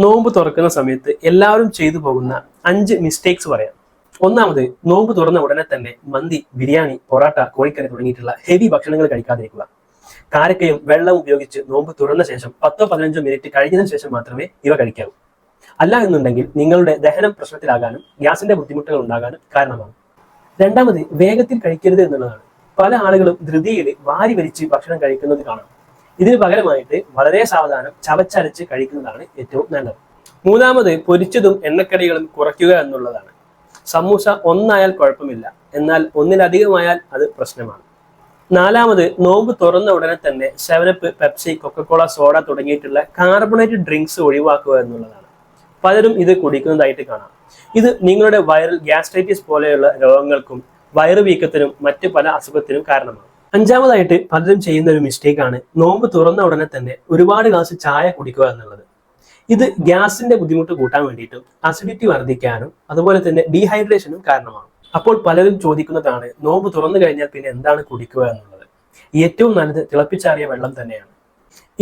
നോമ്പ് തുറക്കുന്ന സമയത്ത് എല്ലാവരും ചെയ്തു പോകുന്ന 5 മിസ്റ്റേക്സ് പറയാം. ഒന്നാമത്, നോമ്പ് തുറന്ന ഉടനെ തന്നെ മന്തി, ബിരിയാണി, പൊറാട്ട, കോഴിക്കറി തുടങ്ങിയിട്ടുള്ള ഹെവി ഭക്ഷണങ്ങൾ കഴിക്കാതിരിക്കുക. കാരക്കയും വെള്ളവും ഉപയോഗിച്ച് നോമ്പ് തുറന്ന ശേഷം 10-15 മിനിറ്റ് കഴിഞ്ഞതിന് ശേഷം മാത്രമേ ഇവ കഴിക്കാവൂ. അല്ല എന്നുണ്ടെങ്കിൽ നിങ്ങളുടെ ദഹനം പ്രശ്നത്തിലാകാനും ഗ്യാസിന്റെ ബുദ്ധിമുട്ടുകൾ ഉണ്ടാകാനും കാരണമാകും. രണ്ടാമത്, വേഗത്തിൽ കഴിക്കരുത് എന്നുള്ളതാണ്. പല ആളുകളും ധൃതിയിൽ വാരി വലിച്ച് ഭക്ഷണം കഴിക്കുന്നത് കാണാം. ഇതിന് പകരമായിട്ട് വളരെ സാവധാനം ചവച്ചരച്ച് കഴിക്കുന്നതാണ് ഏറ്റവും നല്ലത്. മൂന്നാമത്, പൊരിച്ചതും എണ്ണക്കടികളും കുറയ്ക്കുക എന്നുള്ളതാണ്. സമൂസ ഒന്നായാൽ കുഴപ്പമില്ല, എന്നാൽ ഒന്നിലധികമായാൽ അത് പ്രശ്നമാണ്. നാലാമത്, നോമ്പ് തുറന്ന ഉടനെ തന്നെ 7up, പെപ്സി, കൊക്കക്കോള, സോഡ തുടങ്ങിയിട്ടുള്ള കാർബണേറ്റഡ് ഡ്രിങ്ക്സ് ഒഴിവാക്കുക എന്നുള്ളതാണ്. പലരും ഇത് കുടിക്കുന്നതായിട്ട് കാണാം. ഇത് നിങ്ങളുടെ വൈറൽ ഗ്യാസ്ട്രൈറ്റിസ് പോലെയുള്ള രോഗങ്ങൾക്കും വയറു വീക്കത്തിനും മറ്റ് പല അസുഖത്തിനും കാരണമാണ്. അഞ്ചാമതായിട്ട് പലരും ചെയ്യുന്ന ഒരു മിസ്റ്റേക്കാണ് നോമ്പ് തുറന്ന ഉടനെ തന്നെ ഒരുപാട് ഗ്ലാസ് ചായ കുടിക്കുക എന്നുള്ളത്. ഇത് ഗ്യാസിന്റെ ബുദ്ധിമുട്ട് കൂട്ടാൻ വേണ്ടിയിട്ടും അസിഡിറ്റി വർദ്ധിക്കാനും അതുപോലെ തന്നെ ഡീഹൈഡ്രേഷനും കാരണമാണ്. അപ്പോൾ പലരും ചോദിക്കുന്നതാണ്, നോമ്പ് തുറന്നു കഴിഞ്ഞാൽ പിന്നെ എന്താണ് കുടിക്കുക എന്നുള്ളത്. ഏറ്റവും നല്ലത് തിളപ്പിച്ചാറിയ വെള്ളം തന്നെയാണ്.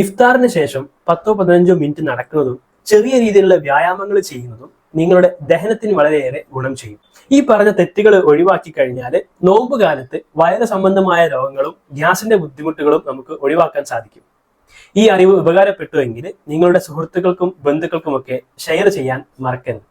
ഇഫ്താറിന് ശേഷം 10-15 മിനിറ്റ് നടക്കുന്നതും ചെറിയ രീതിയിലുള്ള വ്യായാമങ്ങൾ ചെയ്യുന്നതും നിങ്ങളുടെ ദഹനത്തിന് വളരെയേറെ ഗുണം ചെയ്യും. ഈ പറഞ്ഞ തെറ്റുകൾ ഒഴിവാക്കി കഴിഞ്ഞാൽ നോമ്പ് കാലത്ത് വയറ് സംബന്ധമായ രോഗങ്ങളും ഗ്യാസിന്റെ ബുദ്ധിമുട്ടുകളും നമുക്ക് ഒഴിവാക്കാൻ സാധിക്കും. ഈ അറിവ് ഉപകാരപ്പെട്ടുവെങ്കിൽ നിങ്ങളുടെ സുഹൃത്തുക്കൾക്കും ബന്ധുക്കൾക്കുമൊക്കെ ഷെയർ ചെയ്യാൻ മറക്കരുത്.